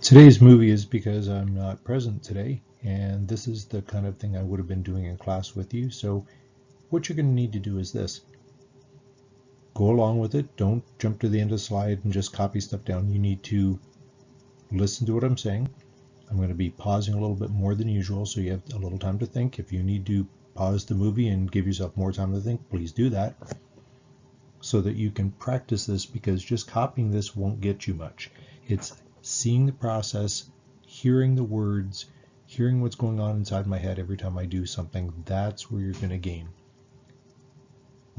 Today's movie is because I'm not present today, and this is the kind of thing I would have been doing in class with you. So what you're going to need to do is this. Go along with it. Don't jump to the end of the slide and just copy stuff down. You need to listen to what I'm saying. I'm going to be pausing a little bit more than usual, so you have a little time to think. If you need to pause the movie and give yourself more time to think, please do that so that you can practice this, because just copying this won't get you much. It's seeing the process, hearing the words, hearing what's going on inside my head every time I do something. That's where you're going to gain.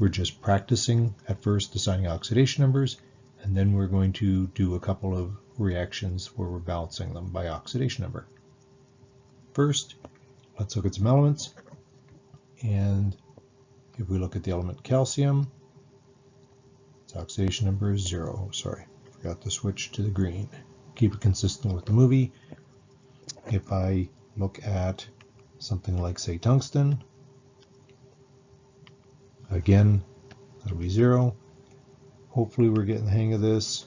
We're just practicing at first assigning oxidation numbers, and then we're going to do a couple of reactions where we're balancing them by oxidation number. First, let's look at some elements. And if we look at the element calcium, its oxidation number is 0. Sorry, forgot to switch to the green. Keep it consistent with the movie. If I look at something like, say, tungsten, again, that'll be 0. Hopefully we're getting the hang of this.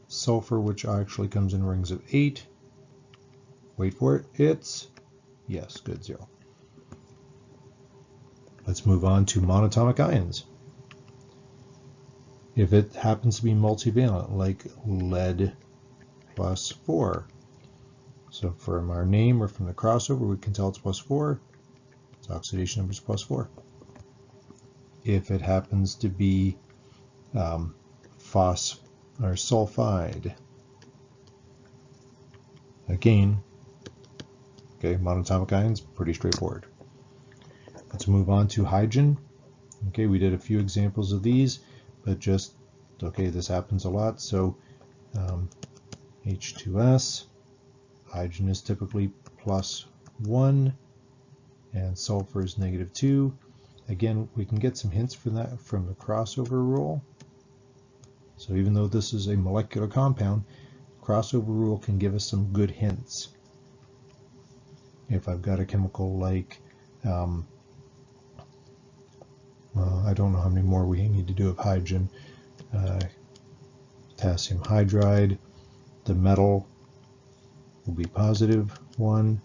Sulfur, which actually comes in rings of 8. Wait for it. It's, yes, good, 0. Let's move on to monatomic ions. If it happens to be multivalent, like lead plus 4. So from our name or from the crossover, we can tell it's plus 4. Its oxidation number is plus 4. If it happens to be sulfide, again, okay, monatomic ions, pretty straightforward. Let's move on to hydrogen. Okay, we did a few examples of these, but just, okay, this happens a lot. So H2S, hydrogen is typically plus 1, and sulfur is negative 2. Again, we can get some hints from that from the crossover rule. So even though this is a molecular compound, crossover rule can give us some good hints. If I've got a chemical like, well, I don't know how many more we need to do of hydrogen. Potassium hydride, the metal will be positive 1,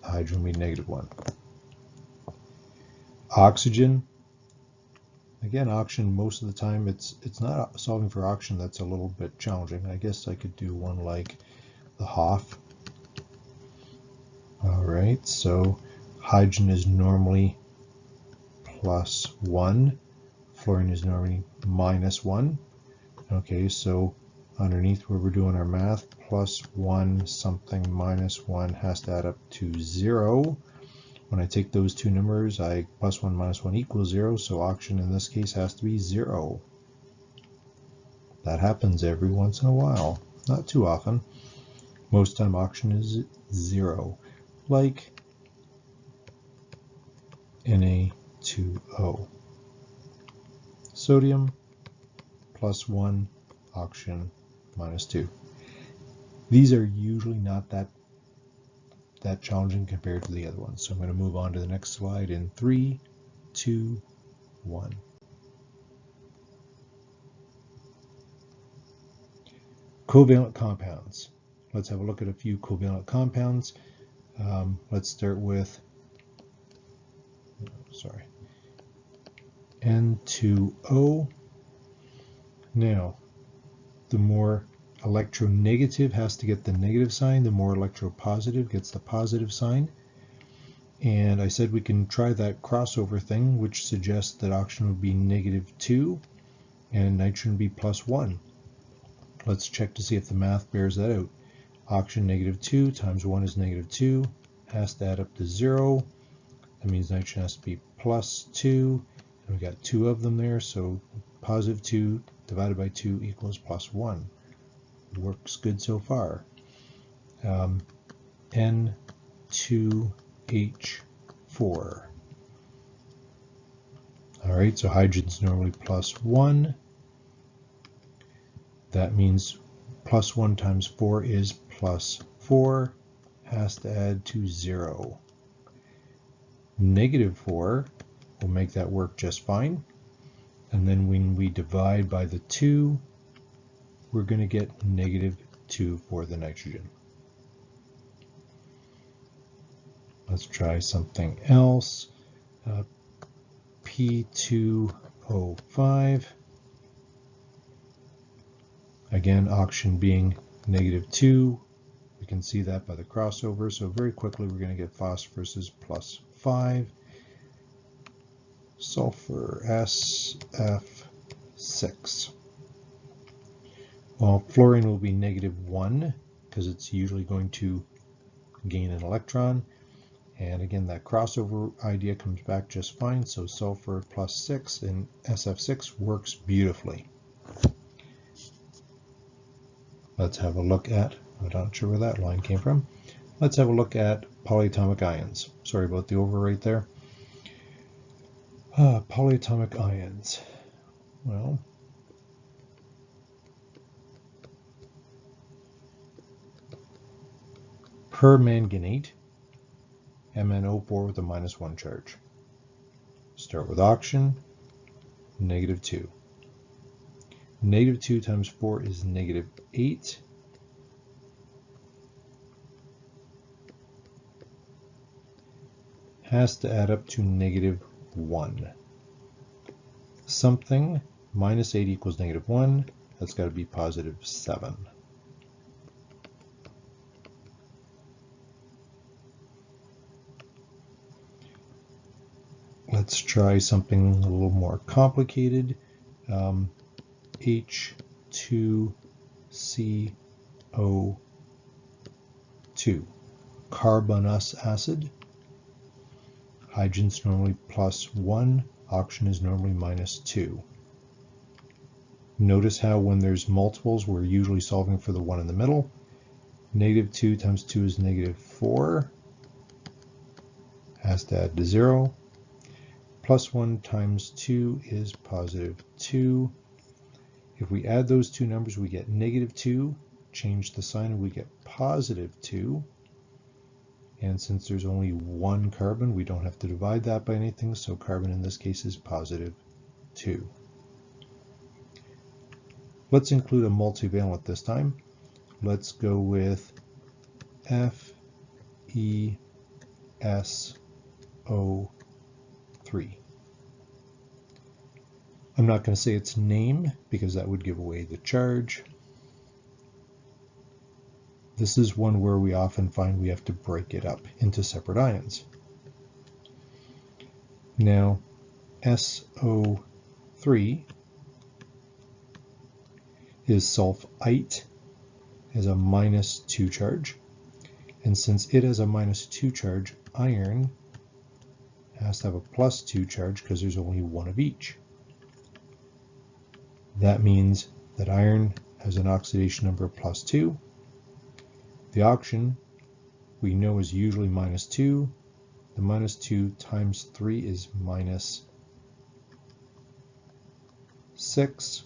the hydrogen will be negative 1. Oxygen, again, oxygen, most of the time it's not solving for oxygen that's a little bit challenging. I guess I could do one like the Hoff. All right, so hydrogen is normally plus 1, fluorine is normally minus 1. Okay, so underneath where we're doing our math, plus 1 something minus 1 has to add up to 0. When I take those two numbers, plus 1 minus 1 equals 0, so oxygen in this case has to be 0. That happens every once in a while, not too often. Most time oxygen is 0, like Na2O. Sodium, plus 1, oxygen, minus 2. These are usually not that challenging compared to the other ones. So I'm going to move on to the next slide in 3, 2, 1. Covalent compounds. Let's have a look at a few covalent compounds. Let's start with, N2O. Now, the more electronegative has to get the negative sign, the more electropositive gets the positive sign. And I said we can try that crossover thing, which suggests that oxygen would be negative 2 and nitrogen would be plus 1. Let's check to see if the math bears that out. Oxygen negative 2 times 1 is negative 2, has to add up to 0. That means nitrogen has to be plus 2, and we got 2 of them there, so positive 2 divided by 2 equals plus 1. Works good so far. N2H4. All right, so hydrogen's normally plus 1. That means plus 1 times 4 is plus 4. Has to add to 0. Negative 4 will make that work just fine. And then when we divide by the 2, we're going to get negative 2 for the nitrogen. Let's try something else. P2O5. Again, oxygen being -2. We can see that by the crossover. So very quickly, we're going to get phosphorus is +5. Sulfur SF6. Well, fluorine will be -1 because it's usually going to gain an electron. And again, that crossover idea comes back just fine. So sulfur +6 and SF6 works beautifully. Let's have a look at, I'm not sure where that line came from. Let's have a look at polyatomic ions. Sorry about the overwrite there. Polyatomic ions. Well, permanganate, MnO4 with a -1 charge. Start with oxygen, -2. -2 times 4 is -8. Has to add up to -1. Something -8 equals -1. That's got to be +7. Let's try something a little more complicated. H2CO2, carbonous acid. Hydrogen's normally +1, oxygen is normally -2. Notice how when there's multiples, we're usually solving for the one in the middle. -2 times 2 is -4. Has to add to 0. +1 times 2 is +2. If we add those two numbers, we get -2. Change the sign and we get +2. And since there's only one carbon, we don't have to divide that by anything, so carbon in this case is +2. Let's include a multivalent this time. Let's go with FeSO3. I'm not going to say its name because that would give away the charge. This is one where we often find we have to break it up into separate ions. Now, SO3 is sulfite, has a -2 charge. And since it has a -2 charge, iron has to have a +2 charge because there's only one of each. That means that iron has an oxidation number of +2. The oxygen we know is usually -2. The -2 times 3 is -6.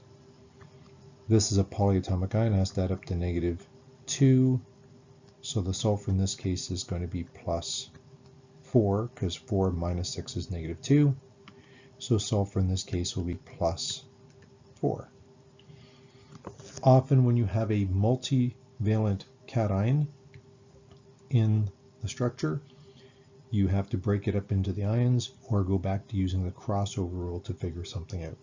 This is a polyatomic ion, has to add up to -2. So the sulfur in this case is going to be +4 because 4 minus 6 is -2. So sulfur in this case will be +4. Often when you have a multivalent cation in the structure, you have to break it up into the ions or go back to using the crossover rule to figure something out.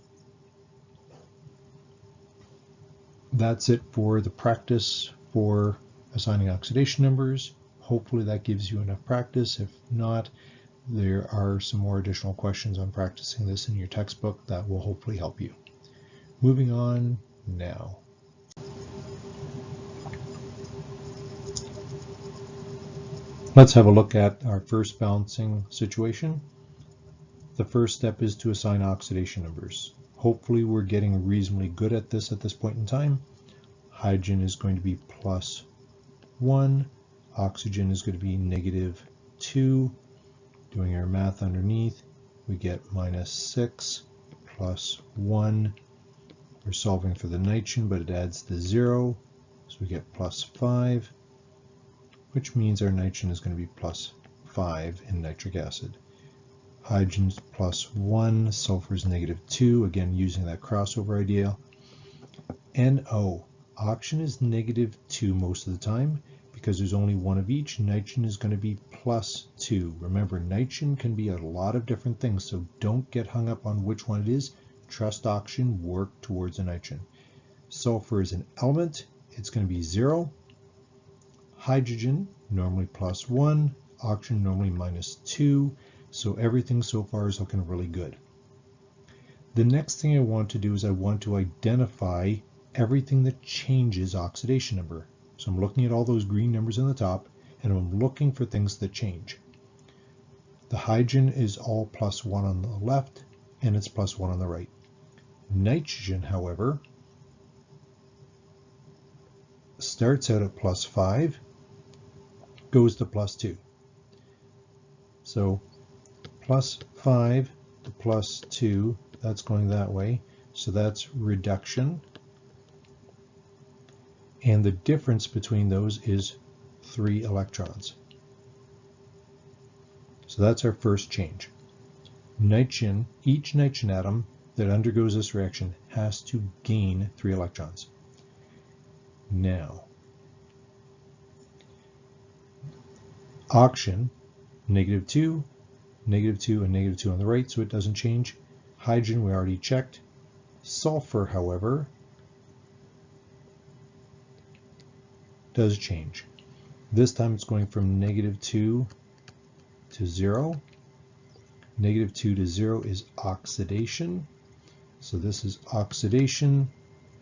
That's it for the practice for assigning oxidation numbers. Hopefully that gives you enough practice. If not, there are some more additional questions on practicing this in your textbook that will hopefully help you. Moving on now. Let's have a look at our first balancing situation. The first step is to assign oxidation numbers. Hopefully we're getting reasonably good at this point in time. Hydrogen is going to be +1. Oxygen is going to be -2. Doing our math underneath, we get -6 plus 1. We're solving for the nitrogen, but it adds the 0. So we get +5, which means our nitrogen is going to be +5 in nitric acid. Hydrogen's +1, sulfur is -2, again using that crossover idea. NO, oxygen is -2 most of the time because there's only one of each, nitrogen is going to be +2. Remember, nitrogen can be a lot of different things, so don't get hung up on which one it is. Trust oxygen, work towards a nitrogen. Sulfur is an element, it's going to be 0. Hydrogen, normally +1. Oxygen, normally -2. So everything so far is looking really good. The next thing I want to do is I want to identify everything that changes oxidation number. So I'm looking at all those green numbers on the top, and I'm looking for things that change. The hydrogen is all +1 on the left, and it's +1 on the right. Nitrogen, however, starts out at +5, goes to +2. So +5 to +2, that's going that way. So that's reduction. And the difference between those is 3 electrons. So that's our first change. Nitrogen, each nitrogen atom that undergoes this reaction has to gain 3 electrons. Now, oxygen, -2, -2, and -2 on the right, so it doesn't change. Hydrogen, we already checked. Sulfur, however, does change. This time it's going from -2 to 0. -2 to 0 is oxidation. So this is oxidation,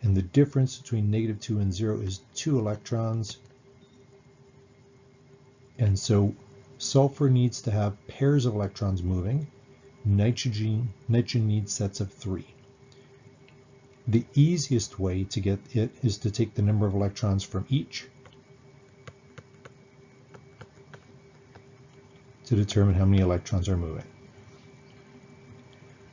and the difference between -2 and 0 is 2 electrons. And so sulfur needs to have pairs of electrons moving. Nitrogen needs sets of 3. The easiest way to get it is to take the number of electrons from each to determine how many electrons are moving.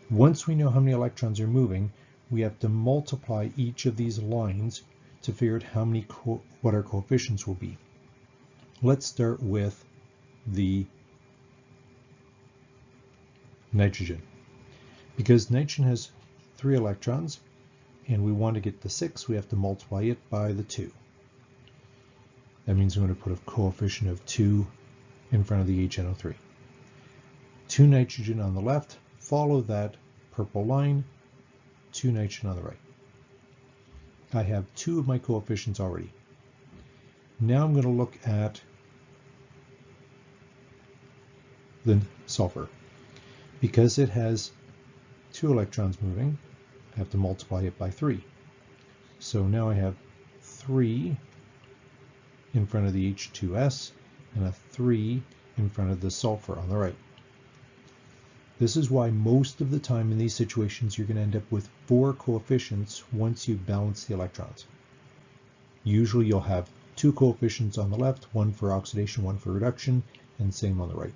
Once we know how many electrons are moving, we have to multiply each of these lines to figure out what our coefficients will be. Let's start with the nitrogen. Because nitrogen has 3 electrons, and we want to get to 6, we have to multiply it by the 2. That means I'm going to put a coefficient of 2 in front of the HNO3. 2 nitrogen on the left, follow that purple line, 2 nitrogen on the right. I have 2 of my coefficients already. Now I'm going to look at the sulfur. Because it has 2 electrons moving, I have to multiply it by 3. So now I have 3 in front of the H2S and a 3 in front of the sulfur on the right. This is why most of the time in these situations you're going to end up with 4 coefficients once you balance the electrons. Usually you'll have 2 coefficients on the left, one for oxidation, one for reduction, and same on the right.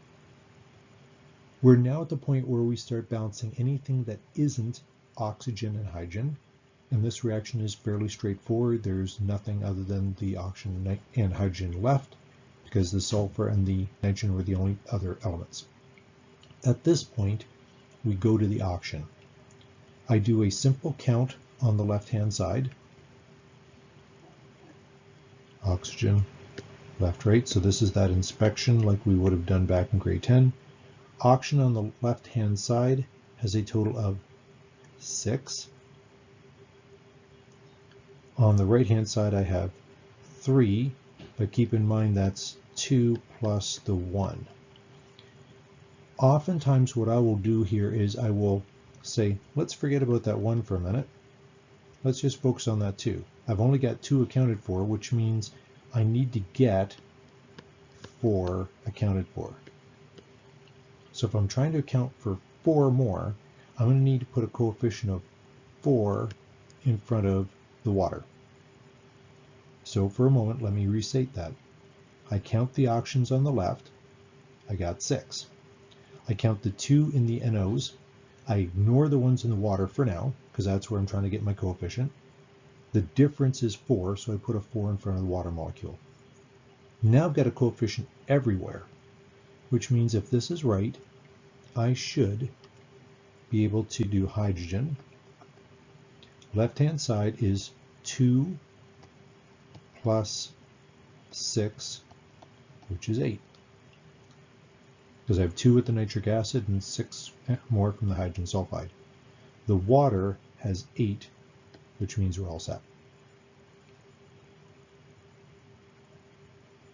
We're now at the point where we start balancing anything that isn't oxygen and hydrogen, and this reaction is fairly straightforward. There's nothing other than the oxygen and hydrogen left, because the sulfur and the nitrogen were the only other elements. At this point, we go to the oxygen. I do a simple count on the left-hand side. Oxygen, left, right. So this is that inspection like we would have done back in grade 10. Oxygen on the left-hand side has a total of 6. On the right-hand side, I have 3, but keep in mind that's 2 plus the 1. Oftentimes what I will do here is I will say, let's forget about that 1 for a minute. Let's just focus on that 2. I've only got 2 accounted for, which means I need to get 4 accounted for. So if I'm trying to account for 4 more, I'm going to need to put a coefficient of 4 in front of the water. So for a moment, let me restate that. I count the oxygens on the left. I got 6. I count the 2 in the NOs. I ignore the ones in the water for now, because that's where I'm trying to get my coefficient. The difference is 4, so I put a 4 in front of the water molecule. Now I've got a coefficient everywhere, which means if this is right, I should be able to do hydrogen. Left-hand side is 2 plus 6 which is 8. Because I have 2 with the nitric acid and 6 more from the hydrogen sulfide. The water has 8, which means we're all set.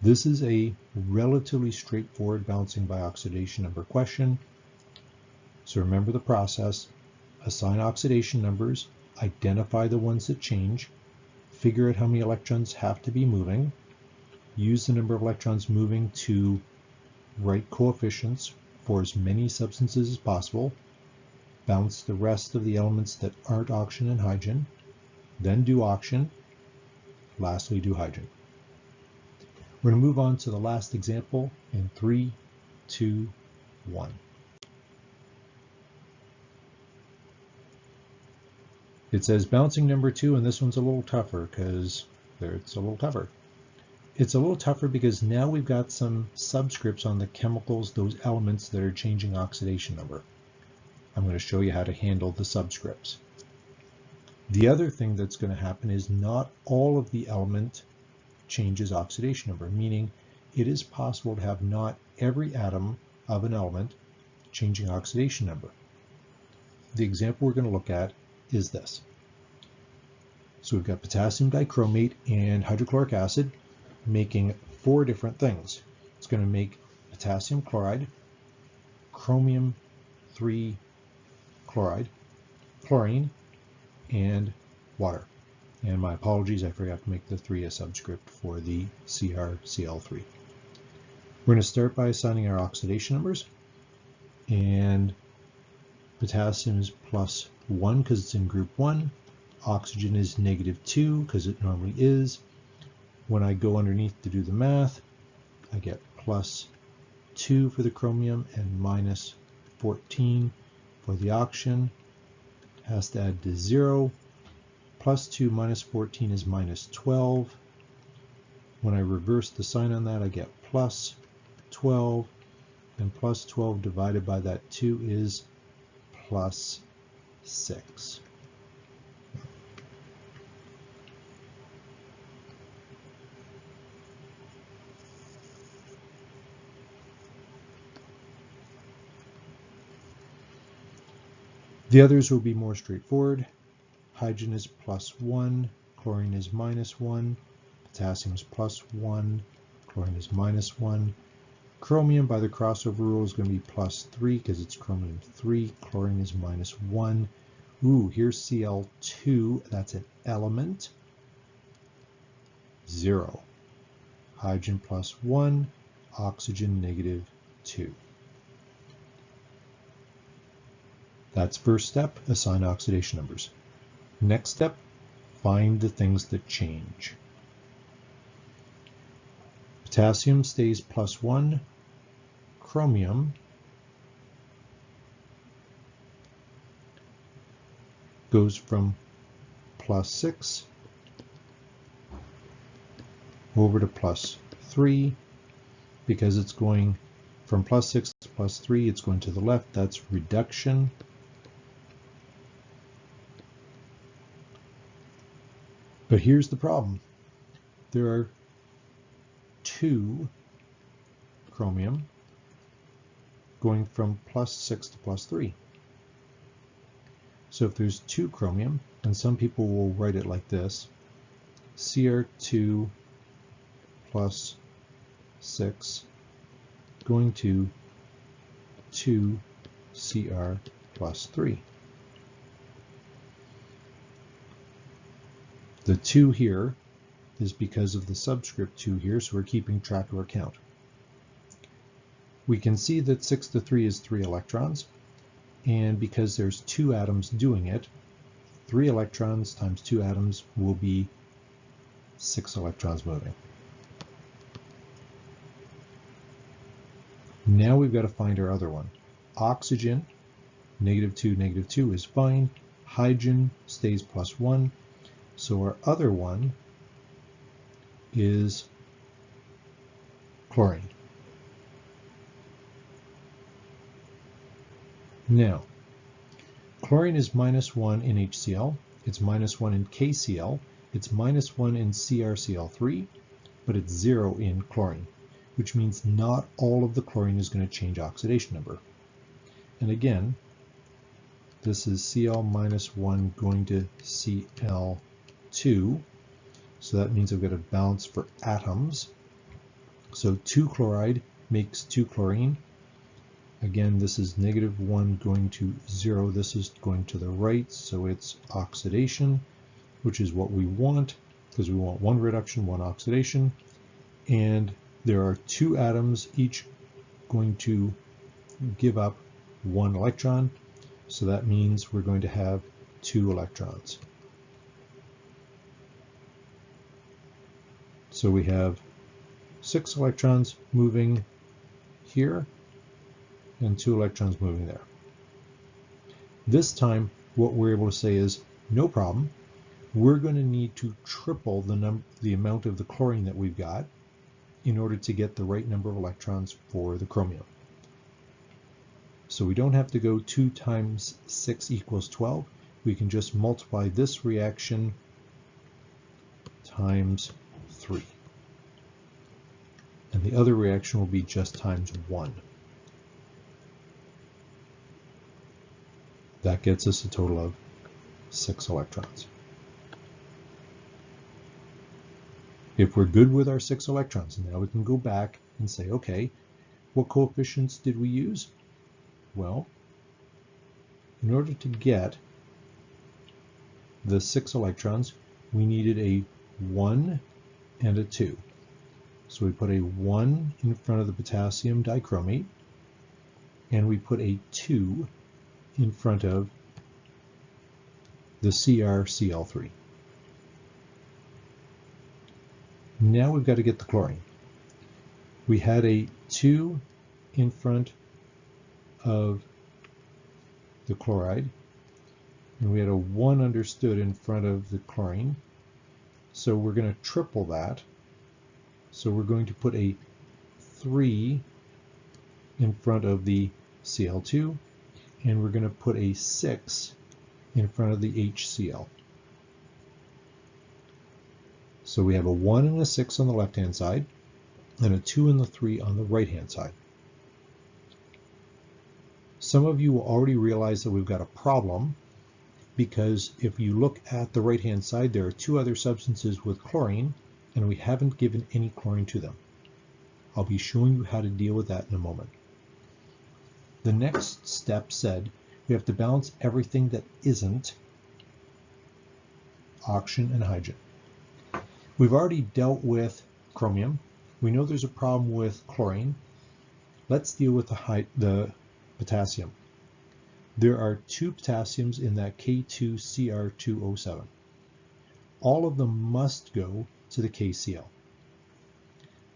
This is a relatively straightforward balancing by oxidation number question. So remember the process. Assign oxidation numbers, identify the ones that change, figure out how many electrons have to be moving, use the number of electrons moving to write coefficients for as many substances as possible, balance the rest of the elements that aren't oxygen and hydrogen, then do oxygen, lastly do hydrogen. We're going to move on to the last example in 3, 2, 1. It says balancing number 2, and this one's a little tougher because it's a little tougher. It's a little tougher because now we've got some subscripts on the chemicals, those elements that are changing oxidation number. I'm going to show you how to handle the subscripts. The other thing that's going to happen is not all of the element changes oxidation number, meaning it is possible to have not every atom of an element changing oxidation number. The example we're going to look at is this. So we've got potassium dichromate and hydrochloric acid making 4 different things. It's going to make potassium chloride, chromium 3 chloride, chlorine, and water. And my apologies, I forgot to make the 3 a subscript for the CrCl3. We're going to start by assigning our oxidation numbers. And potassium is +1 because it's in group 1. Oxygen is -2 because it normally is. When I go underneath to do the math, I get +2 for the chromium and -14 for the oxygen. Has to add to 0. +2 minus 14 is -12. When I reverse the sign on that, I get +12. And +12 divided by that 2 is +6. The others will be more straightforward. Hydrogen is +1, chlorine is -1, potassium is +1, chlorine is -1. Chromium, by the crossover rule, is going to be +3 because it's chromium 3. Chlorine is -1. Ooh, here's Cl2. That's an element. 0. Hydrogen +1. Oxygen -2. That's first step, assign oxidation numbers. Next step, find the things that change. Potassium stays +1. Chromium goes from +6 over to +3 because it's going from +6 to +3, it's going to the left. That's reduction. But here's the problem. There are 2 chromium going from +6 to +3. So if there's 2 chromium, and some people will write it like this, Cr2 +6 going to 2Cr +3. The 2 here is because of the subscript 2 here, so we're keeping track of our count. We can see that 6 to 3 is 3 electrons, and because there's 2 atoms doing it, 3 electrons times 2 atoms will be 6 electrons moving. Now we've got to find our other one. Oxygen, -2, -2 is fine. Hydrogen stays +1. So our other one is chlorine. Now, chlorine is -1 in HCl, it's -1 in KCl, it's -1 in CrCl3, but it's 0 in chlorine. which means not all of the chlorine is going to change oxidation number. And again, this is Cl minus 1 going to Cl2. So that means I've got a balance for atoms. So 2 chloride makes 2 chlorine. Again, this is -1 going to 0. This is going to the right, so it's oxidation, which is what we want, because we want 1 reduction, 1 oxidation. And there are 2 atoms, each going to give up 1 electron. So that means we're going to have 2 electrons. So we have 6 electrons moving here and 2 electrons moving there. This time, what we're able to say is, no problem. We're going to need to triple the amount of the chlorine that we've got in order to get the right number of electrons for the chromium. So we don't have to go 2 times 6 equals 12. We can just multiply this reaction times 3. And the other reaction will be just times 1. That gets us a total of 6 electrons. If we're good with our 6 electrons, now we can go back and say, okay, what coefficients did we use? Well, in order to get the 6 electrons, we needed a 1 and a 2. So we put a 1 in front of the potassium dichromate, and we put a 2 in front of the CrCl3. Now we've got to get the chlorine. We had a 2 in front of the chloride, and we had a 1 understood in front of the chlorine. So we're going to triple that. So we're going to put a 3 in front of the Cl2, and we're going to put a 6 in front of the HCl. So we have a 1 and a 6 on the left-hand side, and a 2 and the 3 on the right-hand side. Some of you will already realize that we've got a problem, because if you look at the right-hand side, there are 2 other substances with chlorine, and we haven't given any chlorine to them. I'll be showing you how to deal with that in a moment. The next step said we have to balance everything that isn't oxygen and hydrogen. We've already dealt with chromium. We know there's a problem with chlorine. Let's deal with the potassium. There are 2 potassiums in that K2Cr2O7. All of them must go to the KCl.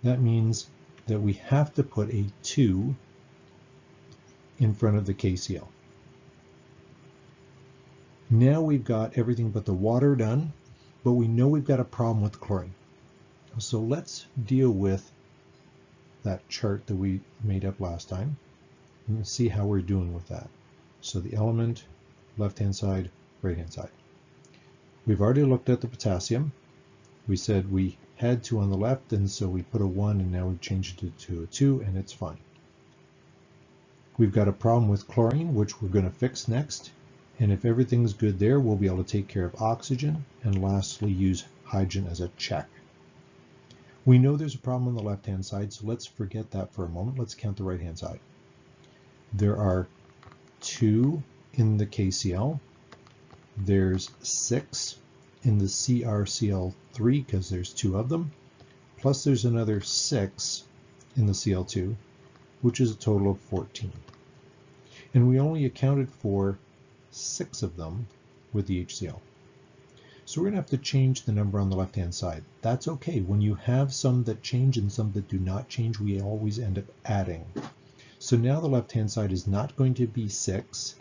That means that we have to put a 2 in front of the KCl. Now we've got everything but the water done, but we know we've got a problem with chlorine. So let's deal with that chart that we made up last time and see how we're doing with that. So the element, left-hand side, right-hand side. We've already looked at the potassium. We said we had 2 on the left, and so we put a 1, and now we've changed it to a 2, and it's fine. We've got a problem with chlorine, which we're going to fix next. And if everything's good there, we'll be able to take care of oxygen, and lastly use hydrogen as a check. We know there's a problem on the left-hand side, so let's forget that for a moment. Let's count the right-hand side. There are 2 in the KCl. There's 6 in the CrCl3 because there's 2 of them. Plus there's another 6 in the Cl2, which is a total of 14. And we only accounted for 6 of them with the HCl. So we're going to have to change the number on the left-hand side. That's okay. When you have some that change and some that do not change, we always end up adding. So now the left-hand side is not going to be 6,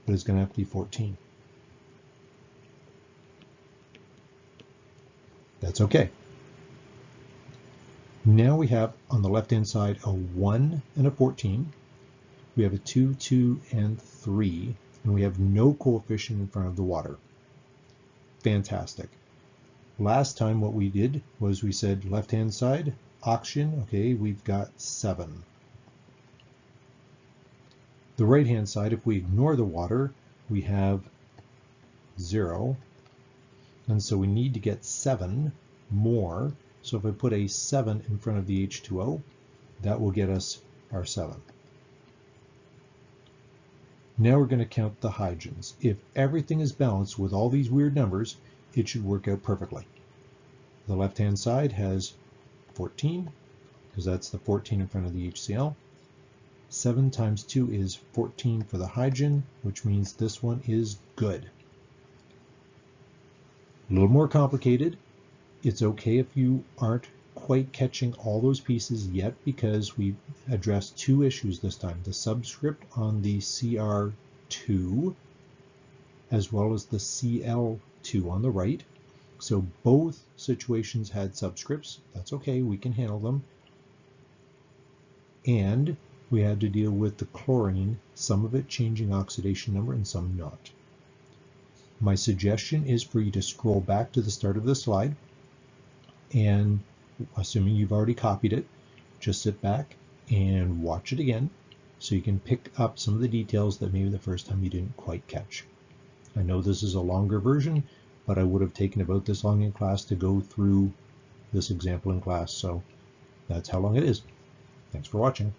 but it's going to have to be 14. That's okay. Now we have on the left-hand side a 1 and a 14. We have a 2, 2, and 3, and we have no coefficient in front of the water. Fantastic. Last time what we did was we said left-hand side oxygen, okay, we've got 7. The right-hand side, if we ignore the water, we have 0. And so we need to get 7 more. So if I put a 7 in front of the H2O, that will get us our 7. Now we're going to count the hydrogens. If everything is balanced with all these weird numbers, it should work out perfectly. The left-hand side has 14, because that's the 14 in front of the HCl. 7 times 2 is 14 for the hydrogen, which means this one is good. A little more complicated. It's okay if you aren't quite catching all those pieces yet, because we addressed 2 issues this time. The subscript on the Cr2 as well as the Cl2 on the right. So both situations had subscripts. That's okay, we can handle them. And we had to deal with the chlorine, some of it changing oxidation number and some not. My suggestion is for you to scroll back to the start of the slide, and assuming you've already copied it, just sit back and watch it again so you can pick up some of the details that maybe the first time you didn't quite catch. I know this is a longer version, but I would have taken about this long in class to go through this example in class, so that's how long it is. Thanks for watching.